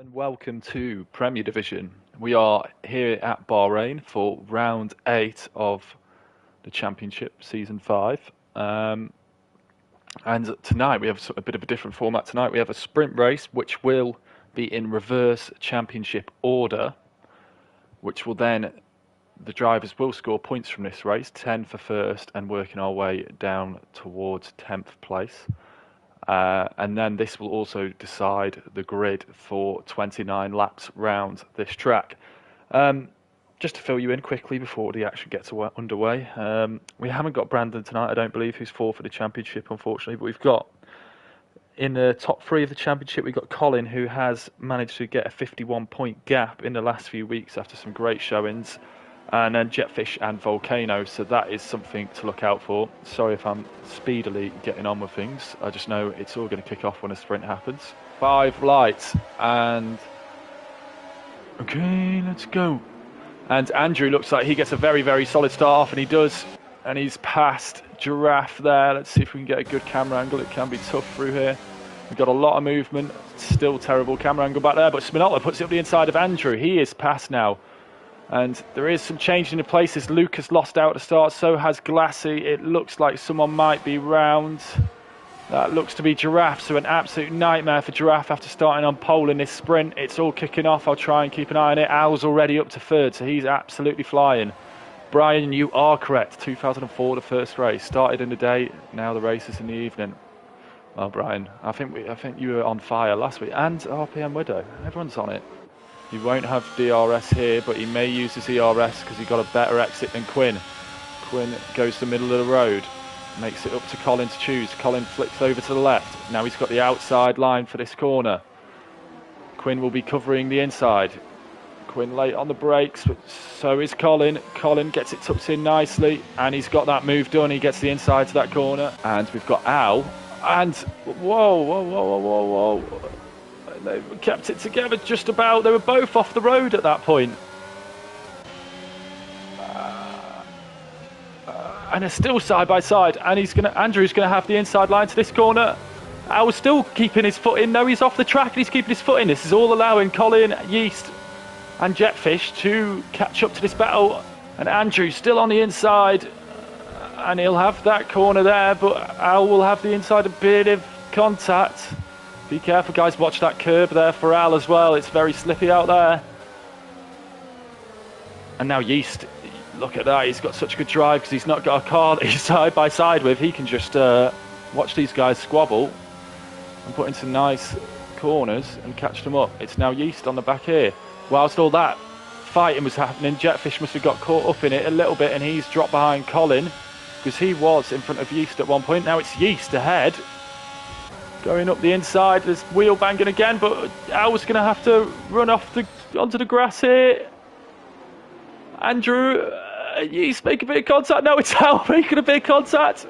And welcome to Premier Division. We are here at Bahrain for round 8 of the Championship Season 5. And tonight we have a bit of a different format. Tonight we have a sprint race which will be in reverse Championship order, which will then, the drivers will score points from this race, 10 for first and working our way down towards 10th place. And then this will also decide the grid for 29 laps round this track. Just to fill you in quickly before the action gets underway, we haven't got Brandon tonight, I don't believe, who's fourth for the championship, unfortunately. But we've got, in the top 3 of the championship, we've got Colin, who has managed to get a 51-point gap in the last few weeks after some great showings. And then Jetfish and Volcano, so that is something to look out for. Sorry if I'm speedily getting on with things. I just know it's all going to kick off when a sprint happens. 5 lights, and okay, let's go. And Andrew looks like he gets a very, very solid start off, and he does. And he's past Giraffe there. Let's see if we can get a good camera angle. It can be tough through here. We've got a lot of movement. Still terrible camera angle back there, but Spinola puts it up the inside of Andrew. He is past now. And there is some changing in places. Luke has lost out at the start, so has Glassy. It looks like someone might be round. That looks to be Giraffe, so an absolute nightmare for Giraffe after starting on pole in this sprint. It's all kicking off. I'll try and keep an eye on it. Al's already up to third, so he's absolutely flying. Brian, you are correct. 2004, the first race. Started in the day, now the race is in the evening. Well, Brian, I think you were on fire last week. And RPM Widow. Everyone's on it. He won't have DRS here, but he may use his ERS because he got a better exit than Quinn. Quinn goes to the middle of the road, makes it up to Colin to choose. Colin flicks over to the left. Now he's got the outside line for this corner. Quinn will be covering the inside. Quinn late on the brakes, but so is Colin. Colin gets it tucked in nicely, and he's got that move done. He gets the inside to that corner, and we've got Al. And whoa. They kept it together just about. They were both off the road at that point. And they're still side by side. And Andrew's going to have the inside line to this corner. Al's still keeping his foot in. No, he's off the track and he's keeping his foot in. This is all allowing Colin, Yeast and Jetfish to catch up to this battle. And Andrew's still on the inside. And he'll have that corner there. But Al will have the inside, a bit of contact. Be careful, guys. Watch that curb there for Al as well. It's very slippy out there. And now Yeast, look at that. He's got such a good drive because he's not got a car that he's side by side with. He can just watch these guys squabble and put in some nice corners and catch them up. It's now Yeast on the back here. Whilst all that fighting was happening, Jetfish must have got caught up in it a little bit, and he's dropped behind Colin because he was in front of Yeast at one point. Now it's Yeast ahead. Going up the inside, there's wheel banging again, but Al's going to have to run onto the grass here. Andrew, Yeast make a bit of contact. No, it's Al making a bit of contact.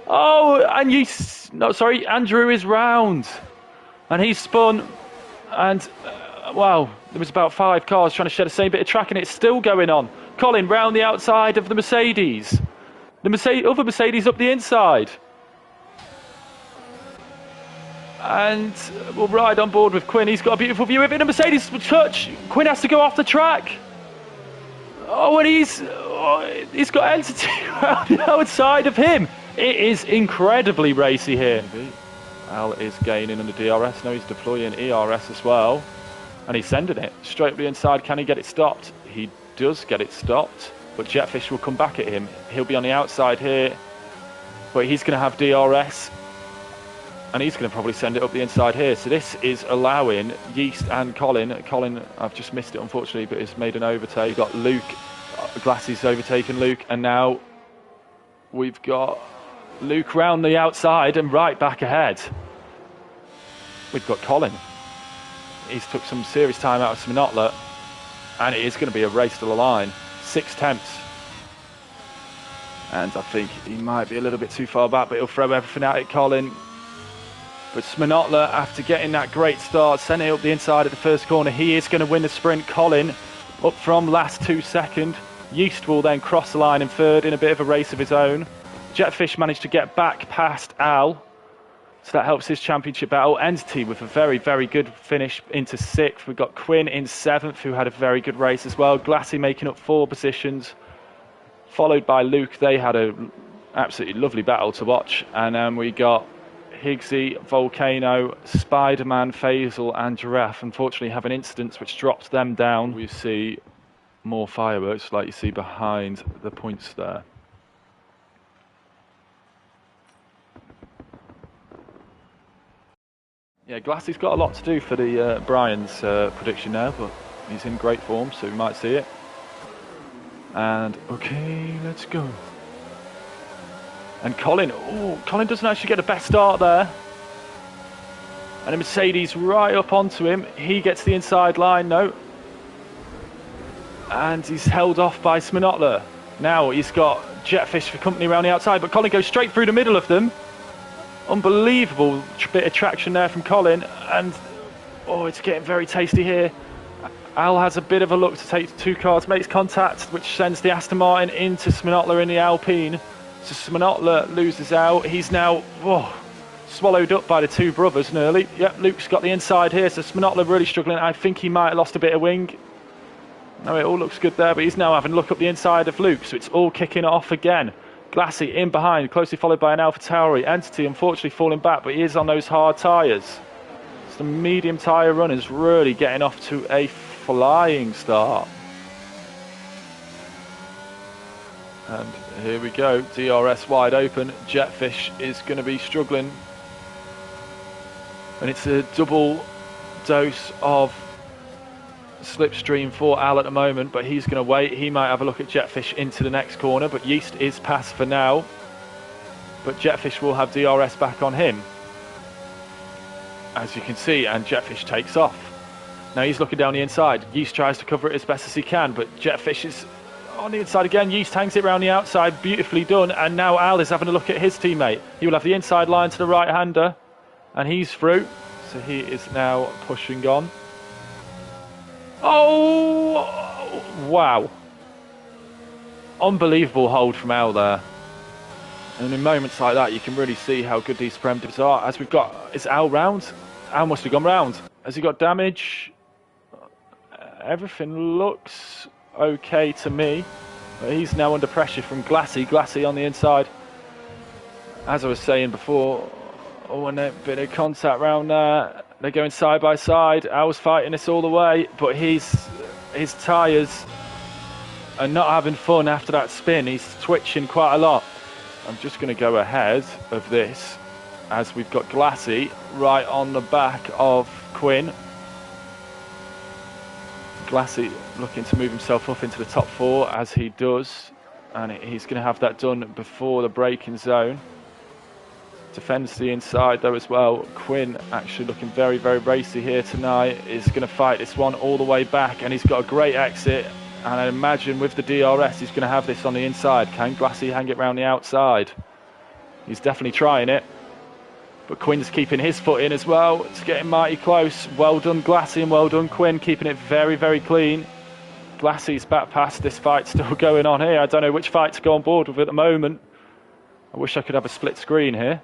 Oh, and Yeast, no, sorry, Andrew is round. And he's spun. And, wow, there was about 5 cars trying to share the same bit of track, and it's still going on. Colin round the outside of the Mercedes. The other Mercedes up the inside. And we'll ride on board with Quinn. He's got a beautiful view of it. A Mercedes touch. Quinn has to go off the track. Oh, and he's got Entity around the outside of him. It is incredibly racy here. Al is gaining on the DRS. Now he's deploying ERS as well. And he's sending it straight up the inside. Can he get it stopped? He does get it stopped. But Jetfish will come back at him. He'll be on the outside here. But he's going to have DRS. And he's going to probably send it up the inside here. So this is allowing Yeast and Colin. Colin, I've just missed it, unfortunately, but he's made an overtake. We've got Luke. Glassy's overtaken Luke. And now we've got Luke round the outside and right back ahead. We've got Colin. He's took some serious time out of Sminotla. And it is going to be a race to the line. 6 tenths. And I think he might be a little bit too far back, but he'll throw everything at it, Colin. But Sminotla, after getting that great start, sending it up the inside at the first corner, he is going to win the sprint. Colin up from last 2 second. Yeast will then cross the line in third in a bit of a race of his own. Jetfish managed to get back past Al. So that helps his championship battle. Entity with a very, very good finish into 6th. We've got Quinn in 7th, who had a very good race as well. Glassy making up 4 positions, followed by Luke. They had a absolutely lovely battle to watch. And then we got Higgsy, Volcano, Spider-Man, Faisal and Giraffe unfortunately having incidents which dropped them down. We see more fireworks like you see behind the points there. Yeah, Glassy's got a lot to do for the Brian's prediction now, but he's in great form, so we might see it. And okay, let's go. And Colin doesn't actually get a best start there. And a Mercedes right up onto him. He gets the inside line, no. And he's held off by Sminotler. Now he's got Jetfish for company around the outside, but Colin goes straight through the middle of them. Unbelievable bit of traction there from Colin. And, oh, it's getting very tasty here. Al has a bit of a look to take 2 cars, makes contact, which sends the Aston Martin into Sminotler in the Alpine. So Sminotler loses out. He's now swallowed up by the 2 brothers nearly. Yep, Luke's got the inside here, so Sminotler really struggling. I think he might have lost a bit of wing. No, it all looks good there, but he's now having a look up the inside of Luke, so it's all kicking off again. Glassy in behind, closely followed by an Alpha Tauri. Entity unfortunately falling back, but he is on those hard tyres. So the medium tyre runners really getting off to a flying start. And here we go, DRS wide open. Jetfish is going to be struggling. And it's a double dose of slipstream for Al at the moment, but he's going to wait. He might have a look at Jetfish into the next corner, but Yeast is past for now. But Jetfish will have DRS back on him, as you can see, and Jetfish takes off. Now he's looking down the inside. Yeast tries to cover it as best as he can, but Jetfish is on the inside again. Yeast hangs it around the outside, beautifully done, and now Al is having a look at his teammate. He will have the inside line to the right-hander, and he's through, so he is now pushing on. Oh, wow. Unbelievable hold from Al there. And in moments like that, you can really see how good these premtives are. As we've got, is Al round? Al must have gone round. Has he got damage? Everything looks okay to me. But he's now under pressure from Glassy. Glassy on the inside. As I was saying before, and a bit of contact round there. They're going side by side. Al's fighting this all the way, but his tyres are not having fun after that spin. He's twitching quite a lot. I'm just going to go ahead of this as we've got Glassy right on the back of Quinn. Glassy looking to move himself up into the top 4 as he does, and he's going to have that done before the braking zone. Defends the inside though as well. Quinn actually looking very, very racy here tonight. Is going to fight this one all the way back, and he's got a great exit. And I imagine with the DRS, he's going to have this on the inside. Can Glassy hang it round the outside? He's definitely trying it. But Quinn's keeping his foot in as well. It's getting mighty close. Well done Glassy and well done Quinn, keeping it very, very clean. Glassy's back past. This fight's still going on here. I don't know which fight to go on board with at the moment. I wish I could have a split screen here.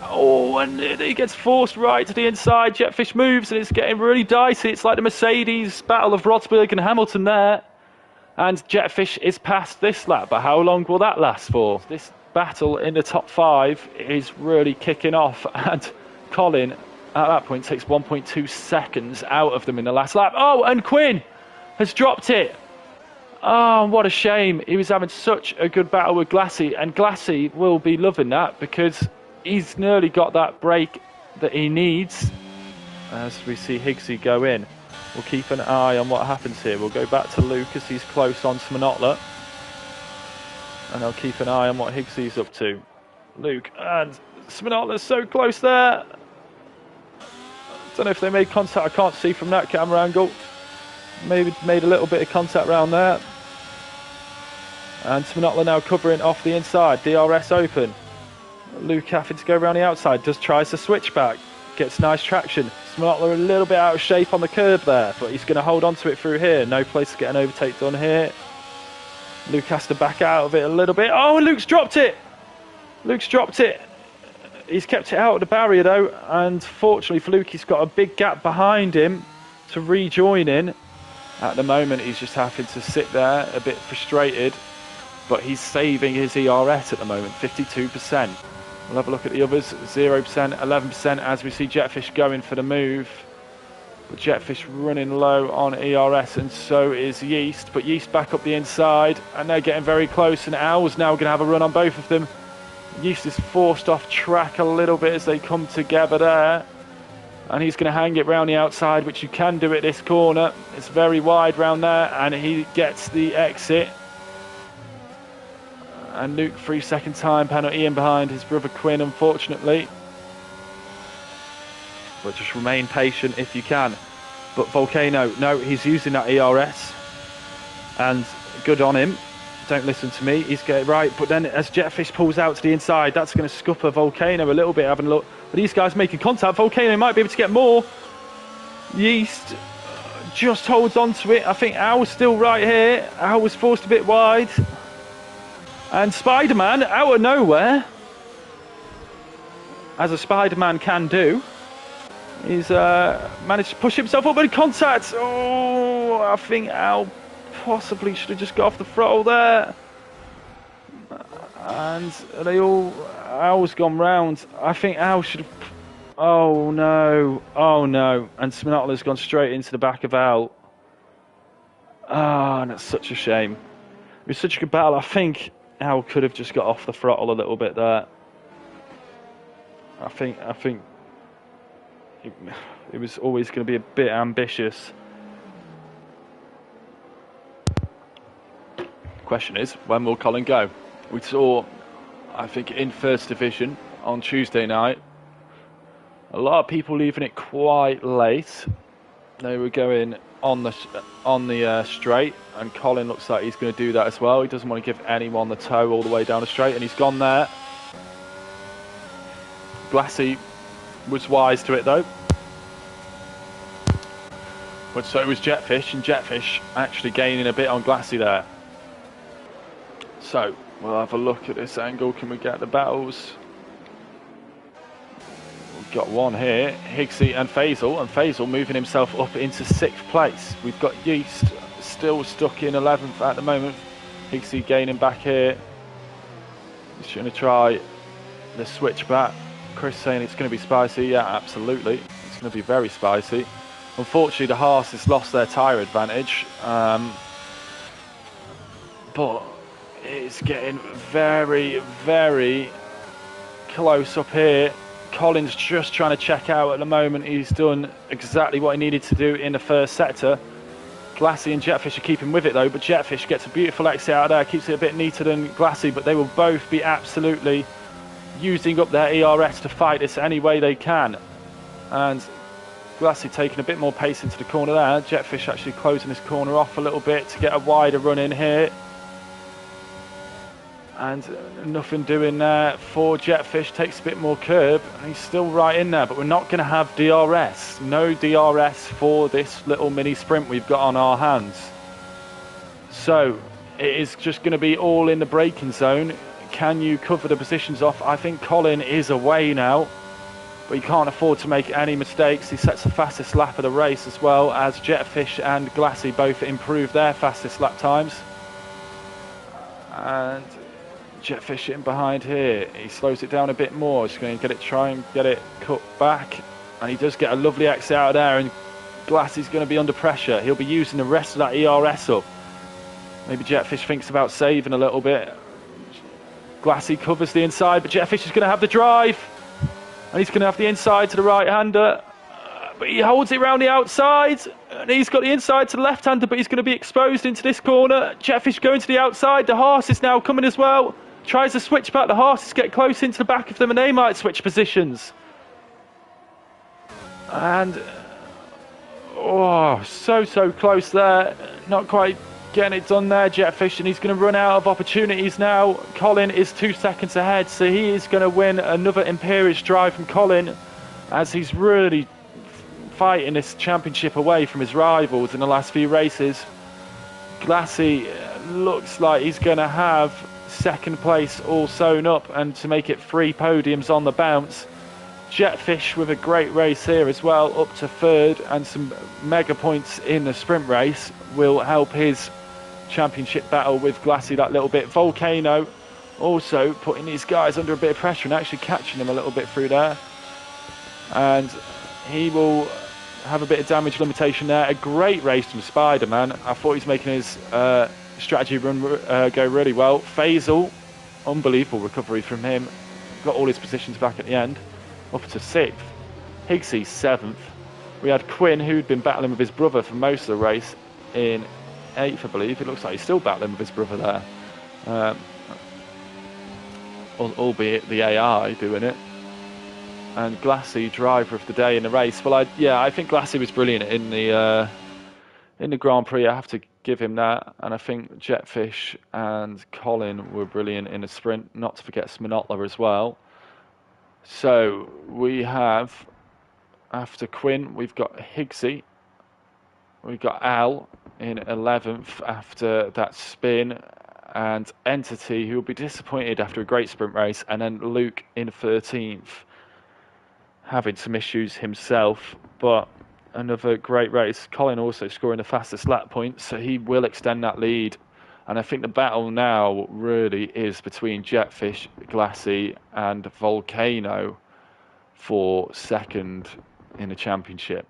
Oh, and he gets forced right to the inside. Jetfish moves, and it's getting really dicey. It's like the Mercedes battle of Rosberg and Hamilton there. And Jetfish is past this lap, but how long will that last for? This battle in the top 5 is really kicking off, and Colin at that point takes 1.2 seconds out of them in the last lap. Oh, and Quinn has dropped it. Oh, what a shame. He was having such a good battle with Glassy, and Glassy will be loving that because he's nearly got that break that he needs. As we see Higgsy go in, we'll keep an eye on what happens here. We'll go back to Luke as he's close on Sminotler, and I'll keep an eye on what Higgsy's up to. Luke and Sminotler's so close there. Don't know if they made contact. I can't see from that camera angle. Maybe made a little bit of contact around there. And Sminotler now covering off the inside. DRS open. Luke having to go around the outside, tries to switch back, gets nice traction. Sminotler a little bit out of shape on the curb there, but he's going to hold on to it through here. No place to get an overtake done here. Luke has to back out of it a little bit. Oh, and Luke's dropped it. Luke's dropped it. He's kept it out of the barrier though, and fortunately for Luke, he's got a big gap behind him to rejoin in. At the moment, he's just having to sit there a bit frustrated, but he's saving his ERS at the moment, 52%. We'll have a look at the others, 0%, 11% as we see Jetfish going for the move. But Jetfish running low on ERS, and so is Yeast. But Yeast back up the inside, and they're getting very close, and Owl's now going to have a run on both of them. Yeast is forced off track a little bit as they come together there. And he's going to hang it round the outside, which you can do at this corner. It's very wide round there, and he gets the exit. And Luke, 3-second time penalty in behind his brother Quinn, unfortunately. But just remain patient if you can. But Volcano, no, he's using that ERS. And good on him. Don't listen to me, he's getting it right. But then as Jetfish pulls out to the inside, that's going to scupper Volcano a little bit, having a look. But these guys making contact. Volcano might be able to get more. Yeast just holds on to it. I think Owl's still right here. Owl was forced a bit wide. And Spider-Man, out of nowhere, as a Spider-Man can do, he's managed to push himself up in contact. Oh, I think Owl possibly should have just got off the throttle there. And Owl's gone round. I think Owl should have... Oh no, oh no. And Sminotla's gone straight into the back of Owl. Ah, and that's such a shame. It was such a good battle. I think Owl could have just got off the throttle a little bit there. I think it was always going to be a bit ambitious. Question is, when will Colin go? We saw, I think, in First Division on Tuesday night, a lot of people leaving it quite late. They were going on the straight, and Colin looks like he's going to do that as well. He doesn't want to give anyone the toe all the way down the straight, and he's gone there. Glassy was wise to it though. But so was Jetfish, and Jetfish actually gaining a bit on Glassy there. So we'll have a look at this angle. Can we get the battles? We've got one here, Higgsy and Faisal moving himself up into 6th place. We've got Yeast still stuck in 11th at the moment. Higgsy gaining back here. He's going to try the switch back. Chris saying it's going to be spicy. Yeah, absolutely. It's going to be very spicy. Unfortunately, the Haas has lost their tyre advantage. But it's getting very, very close up here. Colin's just trying to check out at the moment. He's done exactly what he needed to do in the first sector. Glassy and Jetfish are keeping with it though, but Jetfish gets a beautiful exit out of there, keeps it a bit neater than Glassy, but they will both be absolutely using up their ERS to fight this any way they can. And Glassy taking a bit more pace into the corner there. Jetfish actually closing his corner off a little bit to get a wider run in here. And nothing doing there for Jetfish, takes a bit more curb, and he's still right in there, but we're not going to have DRS. No DRS for this little mini sprint we've got on our hands. So it is just going to be all in the braking zone. Can you cover the positions off? I think Colin is away now, but he can't afford to make any mistakes. He sets the fastest lap of the race as well, as Jetfish and Glassy both improve their fastest lap times. And Jetfish in behind here. He slows it down a bit more. He's going to try and get it cut back, and he does get a lovely exit out of there, and Glassy's going to be under pressure. He'll be using the rest of that ERS up. Maybe Jetfish thinks about saving a little bit. Glassy covers the inside, but Jetfish is going to have the drive, and he's going to have the inside to the right-hander, but he holds it around the outside, and he's got the inside to the left-hander, but he's going to be exposed into this corner. Jetfish going to the outside. The Haas is now coming as well. Tries to switch back. The Haas get close into the back of them, and they might switch positions. And oh, so close there. Not quite getting it done there, Jetfish, and he's going to run out of opportunities now. Colin is 2 seconds ahead, so he is going to win another imperious drive from Colin, as he's really fighting this championship away from his rivals in the last few races. Glassy looks like he's going to have second place all sewn up, and to make it 3 podiums on the bounce. Jetfish with a great race here as well, up to third, and some mega points in the sprint race will help his championship battle with Glassy that little bit. Volcano also putting these guys under a bit of pressure and actually catching them a little bit through there, and he will have a bit of damage limitation there. A great race from Spider-Man. I thought he was making his strategy run go really well. Faisal, unbelievable recovery from him, got all his positions back at the end, up to 6th. Higgsy 7th. We had Quinn, who'd been battling with his brother for most of the race, in 8th, I believe. It looks like he's still battling with his brother there, albeit the AI doing it. And Glassy, driver of the day in the race. Well, I think Glassy was brilliant in the Grand Prix. I have to give him that. And I think Jetfish and Colin were brilliant in the sprint. Not to forget Sminotla as well. So we have, after Quinn, we've got Higgsy. We've got Al in 11th after that spin. And Entity, who will be disappointed after a great sprint race. And then Luke in 13th. Having some issues himself, but another great race. Colin also scoring the fastest lap points, so he will extend that lead. And I think the battle now really is between Jetfish, Glassy and Volcano for second in the championship.